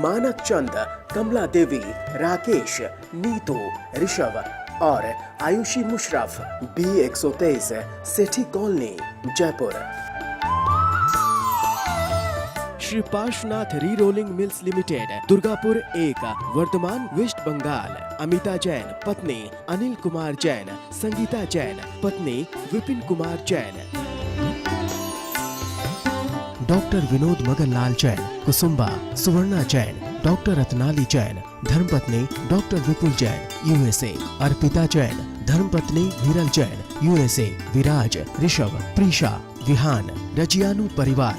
मानक चंद, कमला देवी, राकेश, नीतू, ऋषभ और Ayushi Musharraf, B123, Sethi colony, Jaipur. Shri Parshwanath री rolling mills limited, Durgapur 1, Vardhaman, waste Bengal. Amita Jain, पत्नी अनिल कुमार जैन, संगीता जैन, पत्नी विपिन कुमार जैन। डॉक्टर विनोद मगनलाल जैन, कुसुम्बा, सुवर्णा जैन, डॉक्टर रत्नाली जैन, धर्मपत्नी डॉक्टर विपुल जैन, USA। अर्पिता जैन, धर्मपत्नी वीरल जैन, USA। विराज, ऋषभ, प्रीशा, विहान, रजियानु परिवार।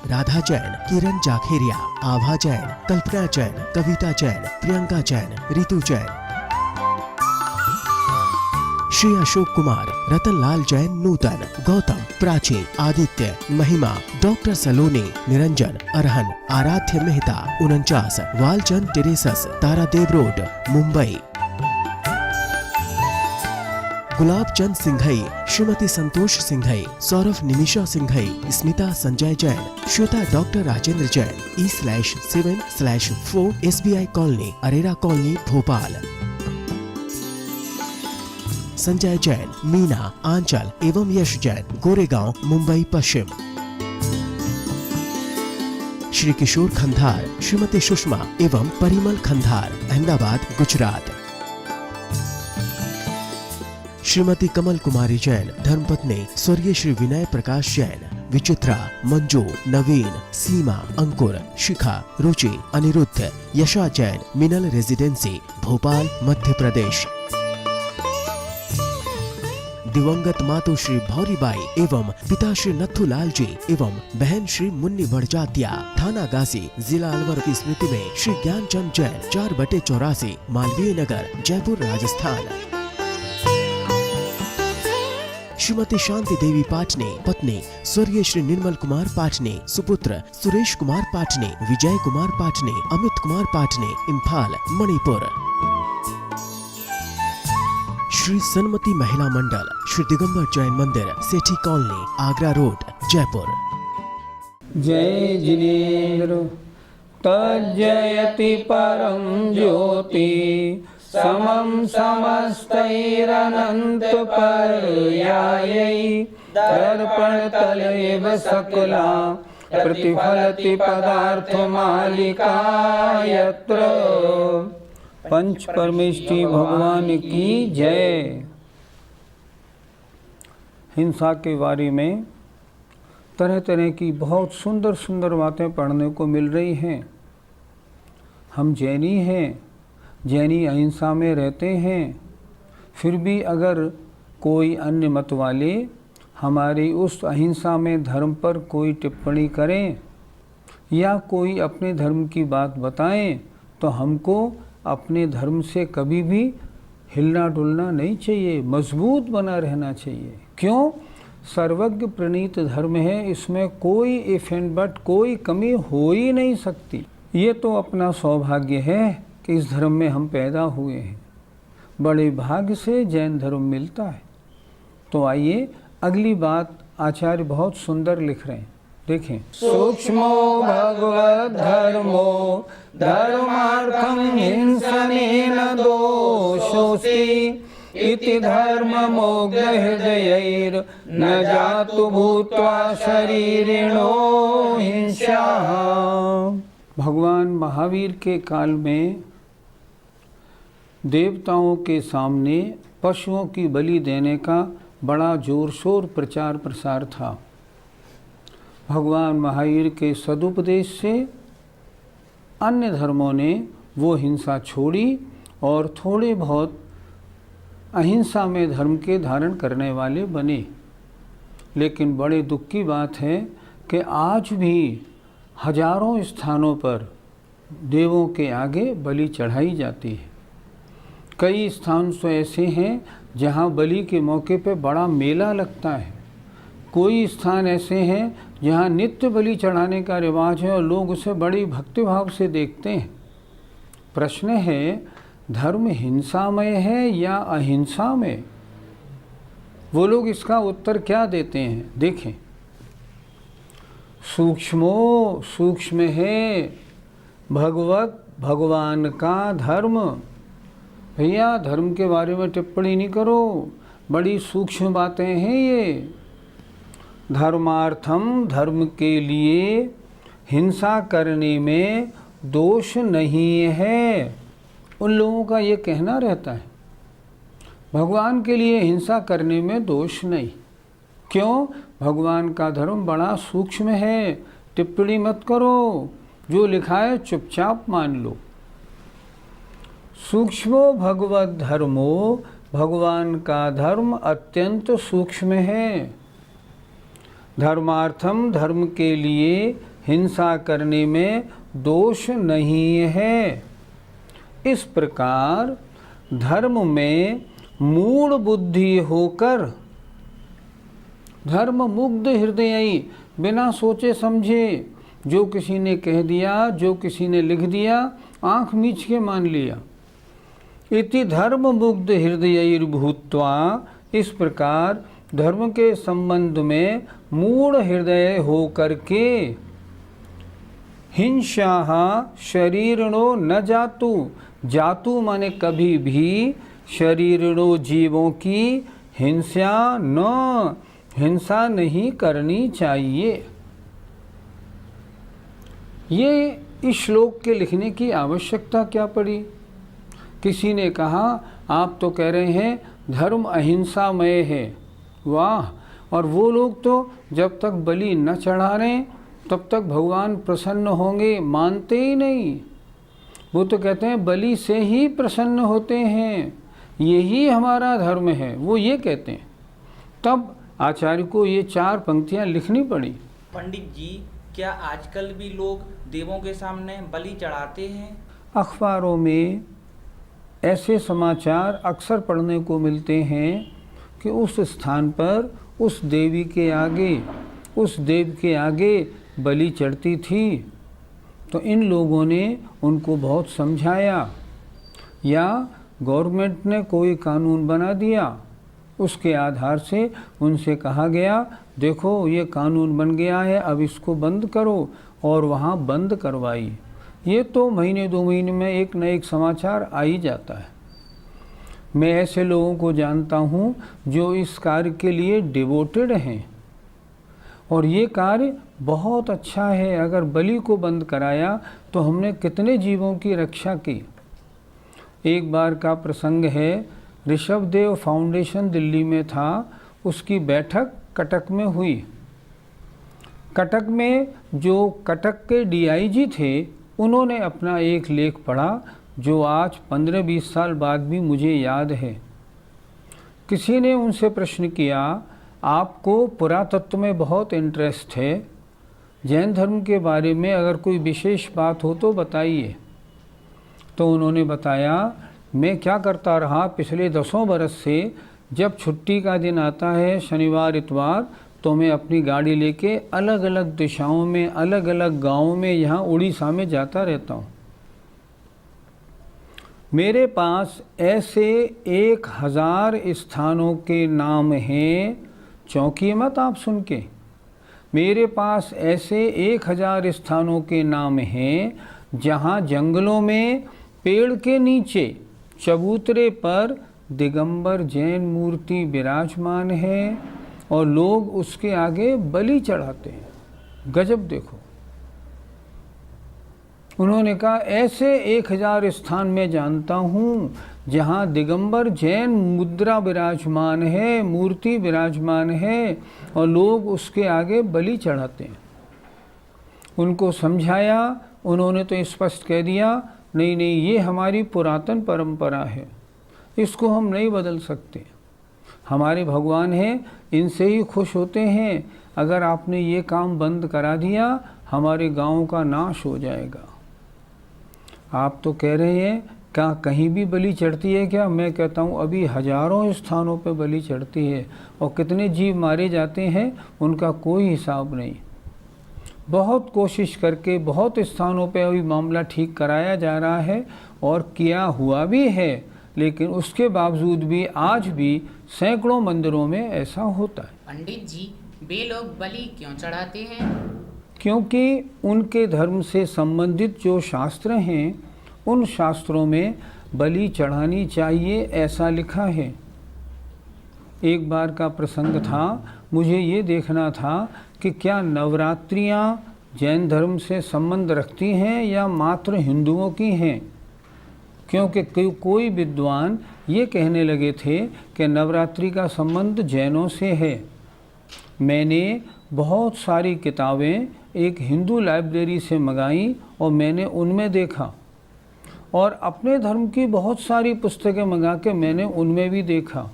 राधा जैन, किरण जाखेरिया, आभा जैन, कल्पना जैन, कविता जैन, प्रियंका जैन, रितु जैन। श्री अशोक कुमार, रतनलाल जैन, नूतन, गौतम, प्राची, आदित्य, महिमा, डॉक्टर सलोनी, Niranjan, Arhan, Aradhya Mehta, 49, Walchand terraces, Tardeo road, Mumbai. Gulab Chand Singhai, Shrimati Santosh Singhai, Saurabh Nimisha Singhai, Smita Sanjay Jain, Shweta doctor Rajendra Jain, E/7/4 SBI colony, Arera colony, Bhopal. Sanjay Jain, Meena, Anchal एवं यश जैन, गोरेगांव, मुंबई पश्चिम। श्री किशोर खंधार, श्रीमती सुषमा एवं परिमल खंधार, अहमदाबाद, गुजरात। श्रीमती कमल कुमारी जैन, धर्मपत्नी स्वर्गीय श्री विनय प्रकाश जैन, विचित्रा, मंजू, नवीन, सीमा, अंकुर, शिखा, रुचि, अनिरुद्ध, यशा जैन, मिनल रेजिडेंसी, भोपाल, मध्य प्रदेश। दिवंगत मातु श्री भौरीबाई एवं पिता श्री नथुलाल जी एवं बहन श्री मुन्नी बड़जात्या, थाना गाजी, जिला अलवर की स्मृति में श्री ज्ञानचंद जैन, 4/84, मालवीय नगर, जयपुर, राजस्थान। श्रीमती शांति देवी पाटनी, पत्नी स्वर्गीय श्री निर्मल कुमार पाटनी, सुपुत्र सुरेश कुमार पाटनी, विजय कुमार पाटनी, अमित कुमार पाटनी, इम्फाल, मणिपुर। श्री सन्मति महिला मंडल, श्री दिगंबर जैन मंदिर, सेठी कॉलोनी, आगरा रोड, जयपुर। जय जिनेन्द्र तज्जयति परम ज्योति, समं समस्तैरनंत पर्यायै, दर्पण तलेव सकला प्रतिफलति पदार्थ मालिका यत्र। पंच परमेष्टि भगवान की जय। हिंसा के बारे में तरह तरह की बहुत सुंदर सुंदर बातें पढ़ने को मिल रही हैं। हम जैनी हैं, जैनी अहिंसा में रहते हैं, फिर भी अगर कोई अन्य मत वाले हमारी उस अहिंसा में धर्म पर कोई टिप्पणी करें या कोई अपने धर्म की बात बताएं तो हमको अपने धर्म से कभी भी हिलना डुलना नहीं चाहिए, मजबूत बना रहना चाहिए। क्यों? सर्वज्ञ प्रणीत धर्म है, इसमें कोई इफ एंड बट, कोई कमी हो ही नहीं सकती। ये तो अपना सौभाग्य है कि इस धर्म में हम पैदा हुए हैं। बड़े भाग्य से जैन धर्म मिलता है। तो आइए अगली बात आचार्य बहुत सुंदर लिख रहे हैं, देखें। सूक्ष्मो भगवद धर्मो धर्मार्थम हिंसनेन दोषोऽस्ति, इति धर्ममोघ हृदयैर् न जातु भूत्वा शरीरिणो हिंसा। भगवान महावीर के काल में देवताओं के सामने पशुओं की बलि देने का बड़ा जोर शोर प्रचार प्रसार था। भगवान महावीर के सदुपदेश से अन्य धर्मों ने वो हिंसा छोड़ी और थोड़े बहुत अहिंसा में धर्म के धारण करने वाले बने। लेकिन बड़े दुख की बात है कि आज भी हजारों स्थानों पर देवों के आगे बलि चढ़ाई जाती है। कई स्थान तो ऐसे हैं जहाँ बलि के मौके पे बड़ा मेला लगता है। कोई स्थान ऐसे हैं जहाँ नित्य बलि चढ़ाने का रिवाज है और लोग उसे बड़ी भक्तिभाव से देखते हैं। प्रश्न है, धर्म हिंसामय है या अहिंसामय? वो लोग इसका उत्तर क्या देते हैं, देखें। सूक्ष्म है भगवान का धर्म। भैया धर्म के बारे में टिप्पणी नहीं करो, बड़ी सूक्ष्म बातें हैं ये। धर्मार्थम, धर्म के लिए हिंसा करने में दोष नहीं है। उन लोगों का ये कहना रहता है भगवान के लिए हिंसा करने में दोष नहीं। क्यों? भगवान का धर्म बड़ा सूक्ष्म है, टिप्पणी मत करो, जो लिखा है चुपचाप मान लो। सूक्ष्मो भगवत धर्मो, भगवान का धर्म अत्यंत सूक्ष्म है। धर्मार्थम, धर्म के लिए हिंसा करने में दोष नहीं है। इस प्रकार धर्म में मूढ़ बुद्धि होकर, धर्म मुग्ध हृदयी, बिना सोचे समझे जो किसी ने कह दिया, जो किसी ने लिख दिया, आंख मीच के मान लिया। इति धर्म मुग्ध हृदयैर्भूत्वा, इस प्रकार धर्म के संबंध में मूढ़ हृदय हो करके हिंसा शरीरणो न जातु, जातु माने कभी भी, शरीरणो जीवों की हिंसा नहीं करनी चाहिए। ये इस श्लोक के लिखने की आवश्यकता क्या पड़ी? किसी ने कहा आप तो कह रहे हैं धर्म अहिंसामय है। वाह! और वो लोग तो जब तक बलि न चढ़ा रहे तब तक भगवान प्रसन्न होंगे मानते ही नहीं। वो तो कहते हैं बलि से ही प्रसन्न होते हैं, यही हमारा धर्म है, वो ये कहते हैं। तब आचार्य को ये 4 पंक्तियां लिखनी पड़ी। पंडित जी, क्या आजकल भी लोग देवों के सामने बलि चढ़ाते हैं? अखबारों में ऐसे समाचार अक्सर पढ़ने को मिलते हैं कि उस स्थान पर उस देवी के आगे, उस देव के आगे बलि चढ़ती थी। तो इन लोगों ने उनको बहुत समझाया, या गवर्नमेंट ने कोई कानून बना दिया, उसके आधार से उनसे कहा गया देखो ये कानून बन गया है, अब इसको बंद करो, और वहाँ बंद करवाई। ये तो महीने 2 महीने में एक न एक समाचार आ ही जाता है। मैं ऐसे लोगों को जानता हूँ जो इस कार्य के लिए डिवोटेड हैं, और ये कार्य बहुत अच्छा है। अगर बलि को बंद कराया तो हमने कितने जीवों की रक्षा की। एक बार का प्रसंग है, ऋषभदेव फाउंडेशन दिल्ली में था, उसकी बैठक कटक में हुई। कटक में जो कटक के डीआईजी थे, उन्होंने अपना एक लेख पढ़ा जो आज 15-20 साल बाद भी मुझे याद है। किसी ने उनसे प्रश्न किया आपको पुरातत्व में बहुत इंटरेस्ट है, जैन धर्म के बारे में अगर कोई विशेष बात हो तो बताइए। तो उन्होंने बताया मैं क्या करता रहा पिछले 10 बरस से, जब छुट्टी का दिन आता है शनिवार इतवार, तो मैं अपनी गाड़ी लेके अलग अलग दिशाओं में, अलग अलग गाँवों में, यहाँ उड़ीसा में जाता रहता हूँ। मेरे पास ऐसे 1000 स्थानों के नाम हैं, चौंकिए मत आप सुन के, मेरे पास ऐसे 1000 स्थानों के नाम हैं जहाँ जंगलों में पेड़ के नीचे चबूतरे पर दिगंबर जैन मूर्ति विराजमान है और लोग उसके आगे बलि चढ़ाते हैं। गजब देखो। उन्होंने कहा ऐसे 1000 स्थान में जानता हूँ जहाँ दिगंबर जैन मुद्रा विराजमान है, मूर्ति विराजमान है, और लोग उसके आगे बलि चढ़ाते हैं। उनको समझाया, उन्होंने तो स्पष्ट कह दिया नहीं नहीं, ये हमारी पुरातन परंपरा है, इसको हम नहीं बदल सकते। हमारे भगवान हैं, इनसे ही खुश होते हैं। अगर आपने ये काम बंद करा दिया, हमारे गांव का नाश हो जाएगा। आप तो कह रहे हैं क्या कहीं भी बलि चढ़ती है क्या? मैं कहता हूँ अभी हजारों स्थानों पे बलि चढ़ती है, और कितने जीव मारे जाते हैं उनका कोई हिसाब नहीं। बहुत कोशिश करके बहुत स्थानों पे अभी मामला ठीक कराया जा रहा है, और किया हुआ भी है, लेकिन उसके बावजूद भी आज भी सैकड़ों मंदिरों में ऐसा होता है। पंडित जी, वे लोग बलि क्यों चढ़ाते हैं? क्योंकि उनके धर्म से संबंधित जो शास्त्र हैं उन शास्त्रों में बलि चढ़ानी चाहिए ऐसा लिखा है। एक बार का प्रसंग था, मुझे ये देखना था कि क्या नवरात्रियाँ जैन धर्म से संबंध रखती हैं या मात्र हिंदुओं की हैं, क्योंकि कोई विद्वान ये कहने लगे थे कि नवरात्रि का संबंध जैनों से है। मैंने बहुत सारी किताबें एक हिंदू लाइब्रेरी से मंगाई और मैंने उनमें देखा, और अपने धर्म की बहुत सारी पुस्तकें मंगा के मैंने उनमें भी देखा।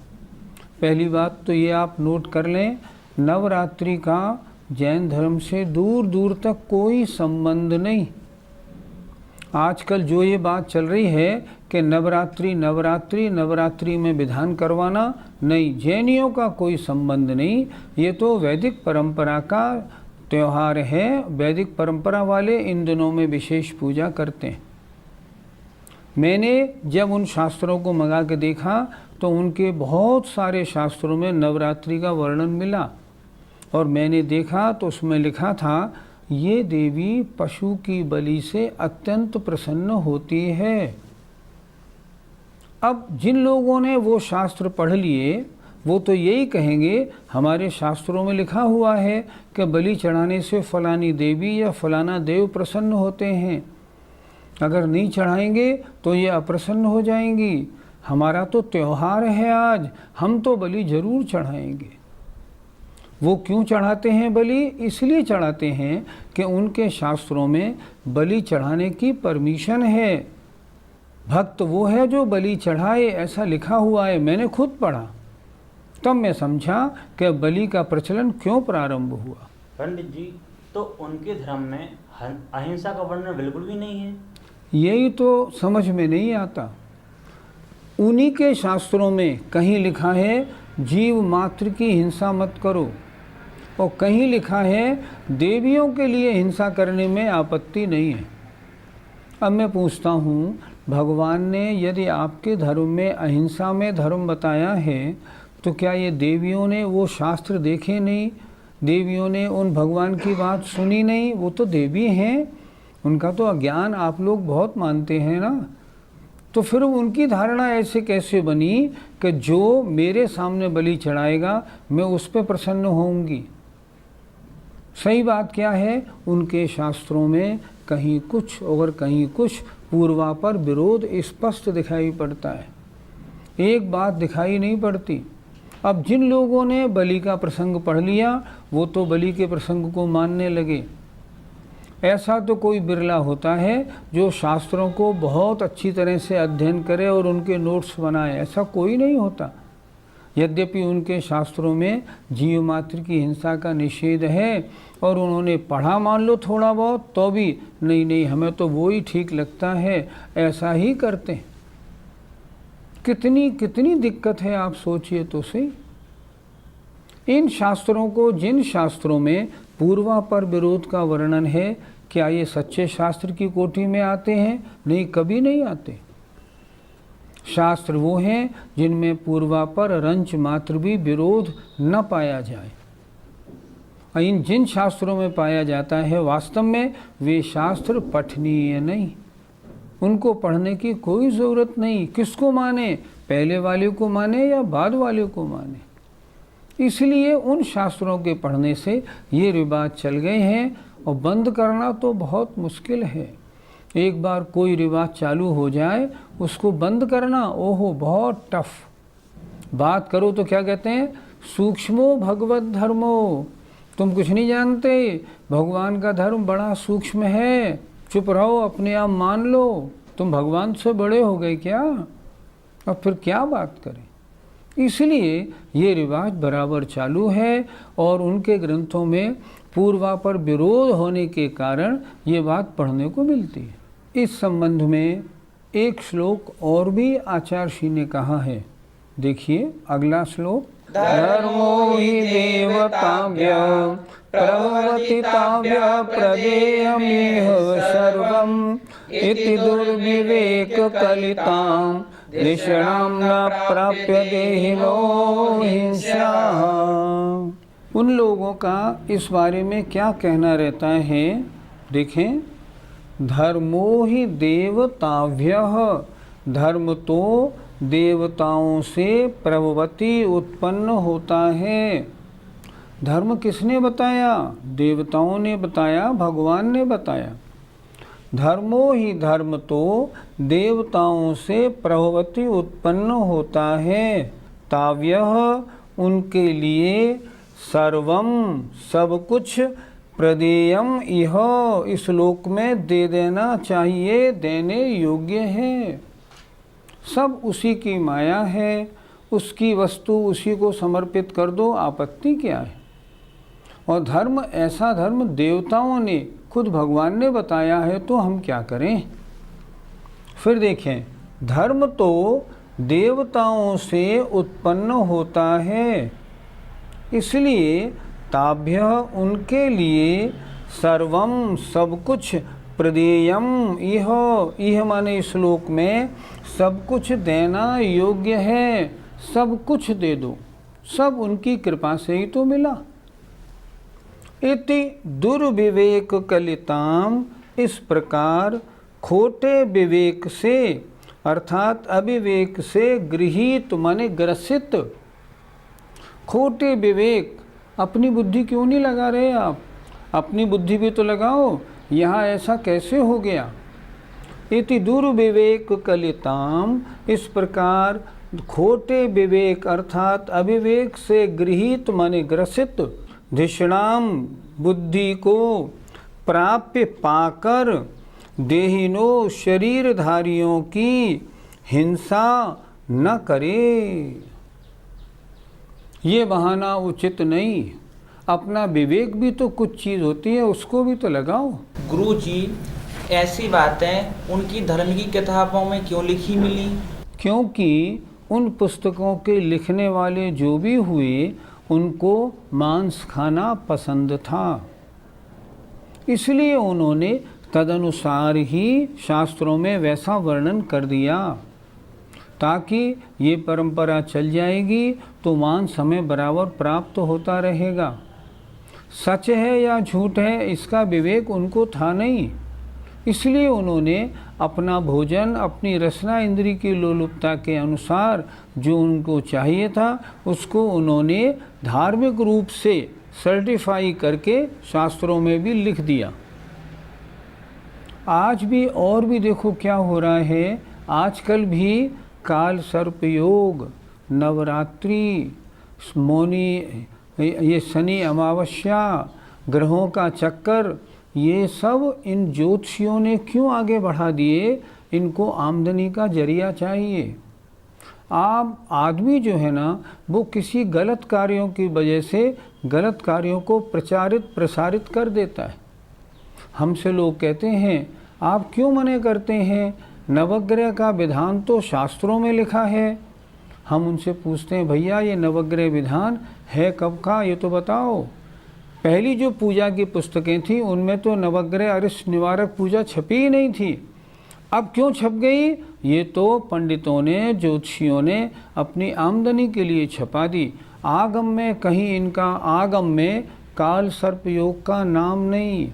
पहली बात तो ये आप नोट कर लें, नवरात्रि का जैन धर्म से दूर दूर तक कोई संबंध नहीं। आजकल जो ये बात चल रही है कि नवरात्रि में विधान करवाना, नहीं, जैनियों का कोई संबंध नहीं। ये तो वैदिक परंपरा का त्यौहार है। वैदिक परंपरा वाले इन दिनों में विशेष पूजा करते हैं। मैंने जब उन शास्त्रों को मंगा के देखा तो उनके बहुत सारे शास्त्रों में नवरात्रि का वर्णन मिला, और मैंने देखा तो उसमें लिखा था ये देवी पशु की बलि से अत्यंत प्रसन्न होती है। अब जिन लोगों ने वो शास्त्र पढ़ लिए वो तो यही कहेंगे हमारे शास्त्रों में लिखा हुआ है कि बलि चढ़ाने से फलानी देवी या फलाना देव प्रसन्न होते हैं, अगर नहीं चढ़ाएंगे तो ये अप्रसन्न हो जाएंगी। हमारा तो त्यौहार है आज, हम तो बलि जरूर चढ़ाएंगे। वो क्यों चढ़ाते हैं बलि? इसलिए चढ़ाते हैं कि उनके शास्त्रों में बलि चढ़ाने की परमिशन है। भक्त वो है जो बलि चढ़ाए, ऐसा लिखा हुआ है। मैंने खुद पढ़ा, तब मैं समझा कि बलि का प्रचलन क्यों प्रारंभ हुआ। पंडित जी, तो उनके धर्म में अहिंसा का वर्णन बिल्कुल भी नहीं है। यही तो समझ में नहीं आता। उन्हीं के शास्त्रों में कहीं लिखा है जीव मात्र की हिंसा मत करो, और कहीं लिखा है देवियों के लिए हिंसा करने में आपत्ति नहीं है। अब मैं पूछता हूँ, भगवान ने यदि आपके धर्म में अहिंसा में धर्म बताया है तो क्या ये देवियों ने वो शास्त्र देखे नहीं? देवियों ने उन भगवान की बात सुनी नहीं? वो तो देवी हैं, उनका तो अज्ञान आप लोग बहुत मानते हैं ना। तो फिर उनकी धारणा ऐसे कैसे बनी कि जो मेरे सामने बलि चढ़ाएगा मैं उस पर प्रसन्न होऊंगी? सही बात क्या है? उनके शास्त्रों में कहीं कुछ और कहीं कुछ पूर्वापर विरोध स्पष्ट दिखाई पड़ता है, एक बात दिखाई नहीं पड़ती। अब जिन लोगों ने बलि का प्रसंग पढ़ लिया वो तो बलि के प्रसंग को मानने लगे। ऐसा तो कोई बिरला होता है जो शास्त्रों को बहुत अच्छी तरह से अध्ययन करे और उनके नोट्स बनाए, ऐसा कोई नहीं होता। यद्यपि उनके शास्त्रों में जीव मात्र की हिंसा का निषेध है और उन्होंने पढ़ा मान लो थोड़ा बहुत, तो भी नहीं हमें तो वो ही ठीक लगता है, ऐसा ही करते हैं। कितनी दिक्कत है आप सोचिए तो सही। इन शास्त्रों को, जिन शास्त्रों में पूर्वापर विरोध का वर्णन है, क्या ये सच्चे शास्त्र की कोटि में आते हैं? नहीं, कभी नहीं आते। शास्त्र वो हैं जिनमें पूर्वापर रंच मात्र भी विरोध न पाया जाए। इन जिन शास्त्रों में पाया जाता है वास्तव में वे शास्त्र पठनीय नहीं, उनको पढ़ने की कोई ज़रूरत नहीं। किसको माने? पहले वाले को माने या बाद वाले को माने? इसलिए उन शास्त्रों के पढ़ने से ये रिवाज चल गए हैं, और बंद करना तो बहुत मुश्किल है। एक बार कोई रिवाज चालू हो जाए उसको बंद करना, ओहो, बहुत टफ। बात करो तो क्या कहते हैं? सूक्ष्मो भगवत धर्मो, तुम कुछ नहीं जानते, भगवान का धर्म बड़ा सूक्ष्म है, चुप रहो, अपने आप मान लो। तुम भगवान से बड़े हो गए क्या? अब फिर क्या बात करें? इसलिए ये रिवाज बराबर चालू है, और उनके ग्रंथों में पूर्वापर विरोध होने के कारण ये बात पढ़ने को मिलती है। इस संबंध में एक श्लोक और भी आचार्य ने कहा है, देखिए अगला श्लोक। धर्मो हि देवताभ्य प्रवर्तिताभ्य प्रदेयमेह सर्वम् इति दुर्विवेक कलितां ऋषिणां न प्राप्य देहिनो हिंसा। उन लोगों का इस बारे में क्या कहना रहता है? देखें, धर्मो ही देवताभ्यः, धर्म तो देवताओं से प्रभवती उत्पन्न होता है। धर्म किसने बताया? देवताओं ने बताया, भगवान ने बताया। धर्मो ही धर्म तो देवताओं से प्रभवती उत्पन्न होता है। ताव्यः उनके लिए, सर्वम सब कुछ, प्रदेयम इह इस लोक में दे देना चाहिए, देने योग्य है। सब उसी की माया है, उसकी वस्तु उसी को समर्पित कर दो, आपत्ति क्या है? और धर्म, ऐसा धर्म देवताओं ने, खुद भगवान ने बताया है, तो हम क्या करें? फिर देखें, धर्म तो देवताओं से उत्पन्न होता है, इसलिए ताभ्य उनके लिए, सर्वम सब कुछ, प्रदेयम इह माने श्लोक में सब कुछ देना योग्य है। सब कुछ दे दो, सब उनकी कृपा से ही तो मिला। इति दुर्विवेक कलिताम, इस प्रकार खोटे विवेक से, अर्थात अविवेक से गृहीत माने ग्रसित, खोटे विवेक, अपनी बुद्धि क्यों नहीं लगा रहे आप? अपनी बुद्धि भी तो लगाओ, यहाँ ऐसा कैसे हो गया? इति दुर्विवेक कलिताम, इस प्रकार खोटे विवेक अर्थात अविवेक से गृहीत माने ग्रसित, धिषणाम बुद्धि को प्राप्य पाकर, देहिनो शरीरधारियों की हिंसा न करे। ये बहाना उचित नहीं। अपना विवेक भी तो कुछ चीज़ होती है, उसको भी तो लगाओ। गुरु जी, ऐसी बातें उनकी धर्म की किताबों में क्यों लिखी मिली? क्योंकि उन पुस्तकों के लिखने वाले जो भी हुए, उनको मांस खाना पसंद था, इसलिए उन्होंने तदनुसार ही शास्त्रों में वैसा वर्णन कर दिया, ताकि ये परंपरा चल जाएगी तो मांस हमें बराबर प्राप्त होता रहेगा। सच है या झूठ है, इसका विवेक उनको था नहीं, इसलिए उन्होंने अपना भोजन अपनी रसना इंद्री की लोलुपता के अनुसार जो उनको चाहिए था, उसको उन्होंने धार्मिक रूप से सर्टिफाई करके शास्त्रों में भी लिख दिया। आज भी और भी देखो क्या हो रहा है। आजकल भी काल सर्प योग, नवरात्रि, मौनी, ये शनि अमावस्या, ग्रहों का चक्कर, ये सब इन ज्योतिषियों ने क्यों आगे बढ़ा दिए? इनको आमदनी का जरिया चाहिए। आप आदमी जो है ना, वो किसी गलत कार्यों की वजह से गलत कार्यों को प्रचारित प्रसारित कर देता है। हमसे लोग कहते हैं, आप क्यों मना करते हैं? नवग्रह का विधान तो शास्त्रों में लिखा है। हम उनसे पूछते हैं, भैया ये नवग्रह विधान है कब का, ये तो बताओ। पहली जो पूजा की पुस्तकें थी उनमें तो नवग्रह अरिष्ट निवारक पूजा छपी ही नहीं थी। अब क्यों छप गई? ये तो पंडितों ने, ज्योतिषियों ने अपनी आमदनी के लिए छपा दी। आगम में कहीं इनका, आगम में काल सर्प योग का नाम नहीं,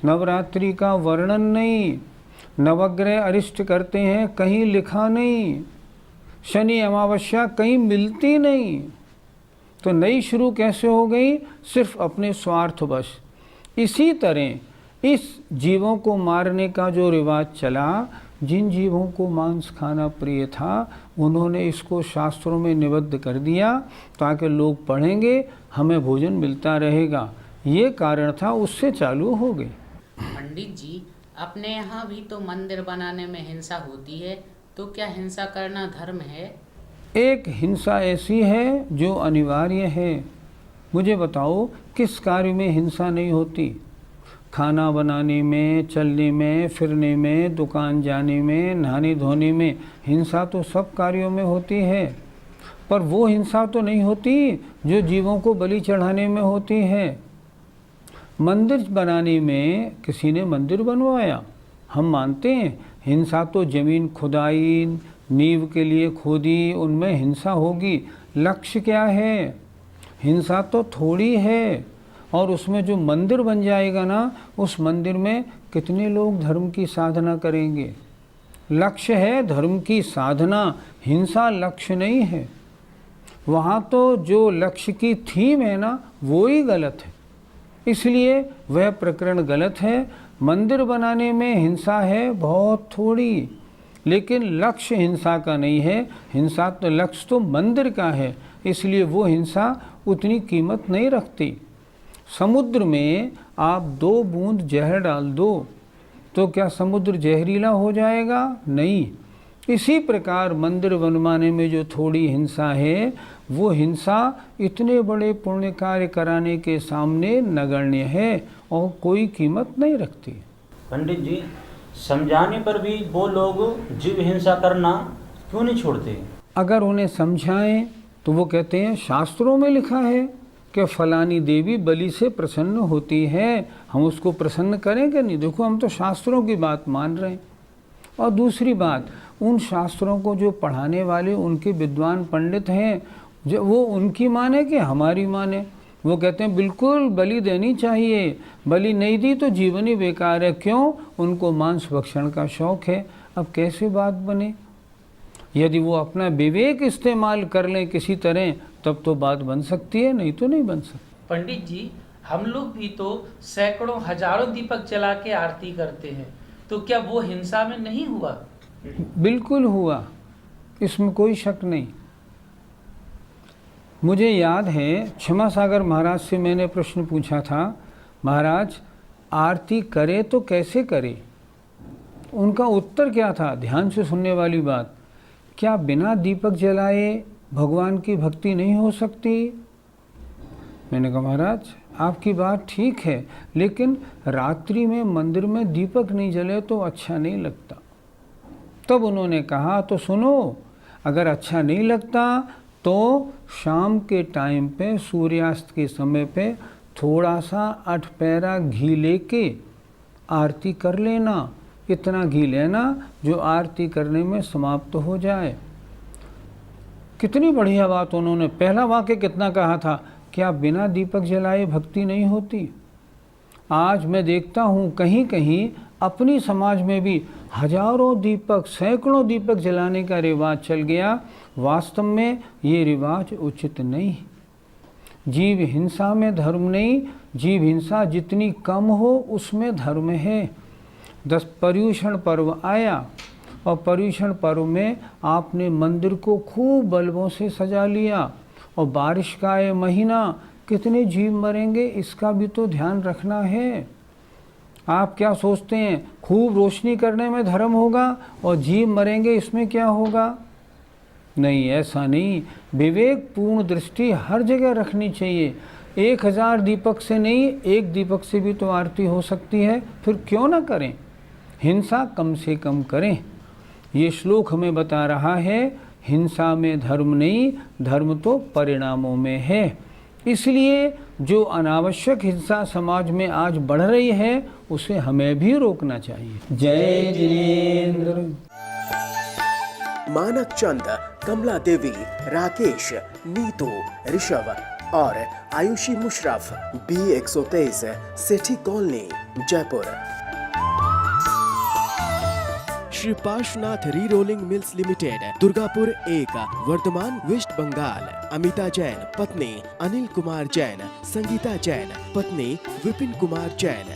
नवरात्रि का वर्णन नहीं, नवग्रह अरिष्ट करते हैं कहीं लिखा नहीं, शनि अमावस्या कहीं मिलती नहीं। तो नई शुरू कैसे हो गई? सिर्फ अपने स्वार्थवश। इसी तरह इस जीवों को मारने का जो रिवाज चला, जिन जीवों को मांस खाना प्रिय था, उन्होंने इसको शास्त्रों में निबद्ध कर दिया ताकि लोग पढ़ेंगे, हमें भोजन मिलता रहेगा। ये कारण था, उससे चालू हो गई। पंडित जी, अपने यहाँ भी तो मंदिर बनाने में हिंसा होती है, तो क्या हिंसा करना धर्म है? एक हिंसा ऐसी है जो अनिवार्य है। मुझे बताओ, किस कार्य में हिंसा नहीं होती? खाना बनाने में, चलने में, फिरने में, दुकान जाने में, नहाने धोने में, हिंसा तो सब कार्यों में होती है। पर वो हिंसा तो नहीं होती जो जीवों को बलि चढ़ाने में होती है। मंदिर बनाने में किसी ने मंदिर बनवाया, हम मानते हैं। हिंसा तो जमीन खुदाई, नींव के लिए खोदी, उनमें हिंसा होगी। लक्ष्य क्या है? हिंसा तो थोड़ी है, और उसमें जो मंदिर बन जाएगा ना, उस मंदिर में कितने लोग धर्म की साधना करेंगे। लक्ष्य है धर्म की साधना, हिंसा लक्ष्य नहीं है। वहाँ तो जो लक्ष्य की थीम है ना, वो ही गलत है, इसलिए वह प्रकरण गलत है। मंदिर बनाने में हिंसा है बहुत थोड़ी, लेकिन लक्ष्य हिंसा का नहीं है। हिंसा तो लक्ष्य तो मंदिर का है, इसलिए वो हिंसा उतनी कीमत नहीं रखती। समुद्र में आप 2 बूंद जहर डाल दो तो क्या समुद्र जहरीला हो जाएगा? नहीं। इसी प्रकार मंदिर बनवाने में जो थोड़ी हिंसा है, वो हिंसा इतने बड़े पुण्य कार्य कराने के सामने नगण्य है और कोई कीमत नहीं रखती। पंडित जी, समझाने पर भी वो लोग जीव हिंसा करना क्यों नहीं छोड़ते? अगर उन्हें समझाएं तो वो कहते हैं शास्त्रों में लिखा है कि फलानी देवी बलि से प्रसन्न होती है, हम उसको प्रसन्न करें कि नहीं? देखो, हम तो शास्त्रों की बात मान रहे हैं। और दूसरी बात, उन शास्त्रों को जो पढ़ाने वाले उनके विद्वान पंडित हैं, जो वो उनकी माने कि हमारी माने? वो कहते हैं बिल्कुल बलि देनी चाहिए, बलि नहीं दी तो जीवन ही बेकार है। क्यों? उनको मांस भक्षण का शौक है। अब कैसे बात बने? यदि वो अपना विवेक इस्तेमाल कर लें किसी तरह, तब तो बात बन सकती है, नहीं तो नहीं बन सकती। पंडित जी, हम लोग भी तो सैकड़ों हजारों दीपक जला के आरती करते हैं, तो क्या वो हिंसा में नहीं हुआ? बिल्कुल हुआ, इसमें कोई शक नहीं। मुझे याद है क्षमा सागर महाराज से मैंने प्रश्न पूछा था, महाराज आरती करे तो कैसे करे? उनका उत्तर क्या था? ध्यान से सुनने वाली बात, क्या बिना दीपक जलाए भगवान की भक्ति नहीं हो सकती? मैंने कहा महाराज आपकी बात ठीक है, लेकिन रात्रि में मंदिर में दीपक नहीं जले तो अच्छा नहीं लगता। तब उन्होंने कहा तो सुनो, अगर अच्छा नहीं लगता तो शाम के टाइम पे सूर्यास्त के समय पे थोड़ा सा 8 पैरा घी लेके आरती कर लेना। इतना घी लेना जो आरती करने में समाप्त हो जाए। कितनी बढ़िया बात उन्होंने। पहला वाक्य कितना कहा था, क्या बिना दीपक जलाए भक्ति नहीं होती? आज मैं देखता हूँ कहीं कहीं अपनी समाज में भी हजारों दीपक, सैकड़ों दीपक जलाने का रिवाज चल गया। वास्तव में ये रिवाज उचित नहीं। जीव हिंसा में धर्म नहीं, जीव हिंसा जितनी कम हो उसमें धर्म है। 10 पर्यूषण पर्व आया और पर्यूषण पर्व में आपने मंदिर को खूब बल्बों से सजा लिया, और बारिश का ये महीना, कितने जीव मरेंगे इसका भी तो ध्यान रखना है। आप क्या सोचते हैं खूब रोशनी करने में धर्म होगा और जीव मरेंगे इसमें क्या होगा? नहीं, ऐसा नहीं। विवेक पूर्ण दृष्टि हर जगह रखनी चाहिए। 1000 दीपक से नहीं, 1 दीपक से भी तो आरती हो सकती है, फिर क्यों ना करें? हिंसा कम से कम करें। ये श्लोक हमें बता रहा है हिंसा में धर्म नहीं, धर्म तो परिणामों में है। इसलिए जो अनावश्यक हिंसा समाज में आज बढ़ रही है उसे हमें भी रोकना चाहिए। जय जिनेंद्र। मानक चंद, कमला देवी, राकेश, नीतू, ऋषभ और आयुषी मुशरफ, B123, सेठी कॉलोनी, जयपुर। श्री पार्श्वनाथ री rolling mills limited, Durgapur 1, Vardhaman, waste Bengal. Amita Jain पत्नी अनिल कुमार जैन, संगीता जैन पत्नी विपिन कुमार जैन।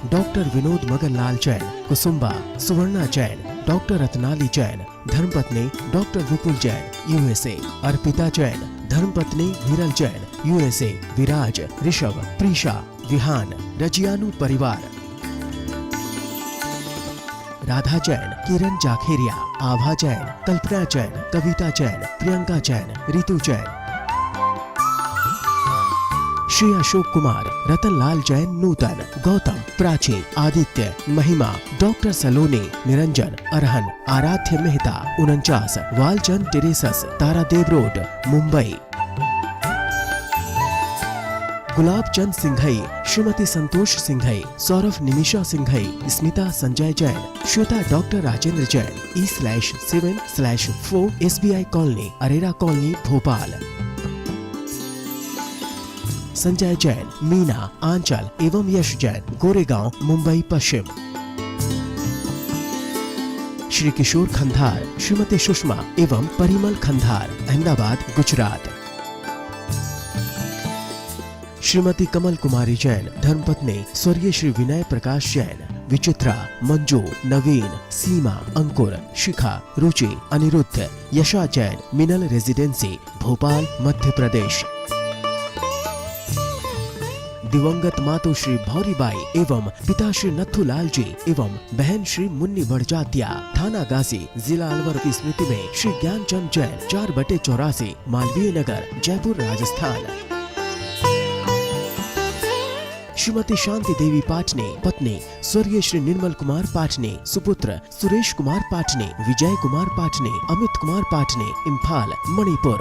डॉक्टर विनोद मगनलाल जैन, कुसुम्बा, सुवर्णा जैन, डॉक्टर रत्नाली जैन, धर्मपत्नी डॉक्टर विपुल जैन, USA। अर्पिता जैन, धर्मपत्नी वीरल जैन, USA। विराज, ऋषभ, प्रीशा, विहान, रजियानु परिवार। राधा जैन, किरण जाखेरिया, आभा जैन, कल्पना जैन, कविता जैन, प्रियंका जैन, रितु जैन। श्री अशोक कुमार, रतनलाल जैन, नूतन, गौतम, प्राची, आदित्य, महिमा, डॉक्टर सलोनी, Niranjan, Arhan, Aradhya Mehta, 49, Walchand terraces, Tardeo road, Mumbai. Gulab Chand Singhai, Shrimati Santosh Singhai, Saurabh Nimisha Singhai, Smita Sanjay Jain, Shweta doctor Rajendra Jain, E/7/4 SBI colony, Arera colony, Bhopal. Sanjay Jain, Meena, Anchal एवं यश जैन, गोरेगांव, मुंबई पश्चिम। श्री किशोर खंधार, श्रीमती सुषमा एवं परिमल खंधार, अहमदाबाद, गुजरात। श्रीमती कमल कुमारी जैन, धर्मपत्नी स्वर्गीय श्री विनय प्रकाश जैन, विचित्रा, मंजू, नवीन, सीमा, अंकुर, शिखा, रुचि, अनिरुद्ध, यशा जैन, मिनल रेजिडेंसी, भोपाल, मध्य प्रदेश। दिवंगत मातु श्री भौरीबाई एवं पिता श्री नथुलाल जी एवं बहन श्री मुन्नी बड़जात्या, थाना गाजी, जिला अलवर की स्मृति में श्री ज्ञानचंद जैन, 4/84, मालवीय नगर, जयपुर, राजस्थान। श्रीमती शांति देवी पाटनी, पत्नी स्वर्गीय श्री निर्मल कुमार पाटनी, सुपुत्र सुरेश कुमार पाटनी, विजय कुमार पाटनी, अमित कुमार पाटनी, इम्फाल, मणिपुर।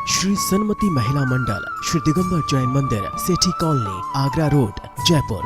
श्री सन्मति महिला मंडल, श्री दिगंबर जैन मंदिर, सेठी कॉलोनी, आगरा रोड, जयपुर।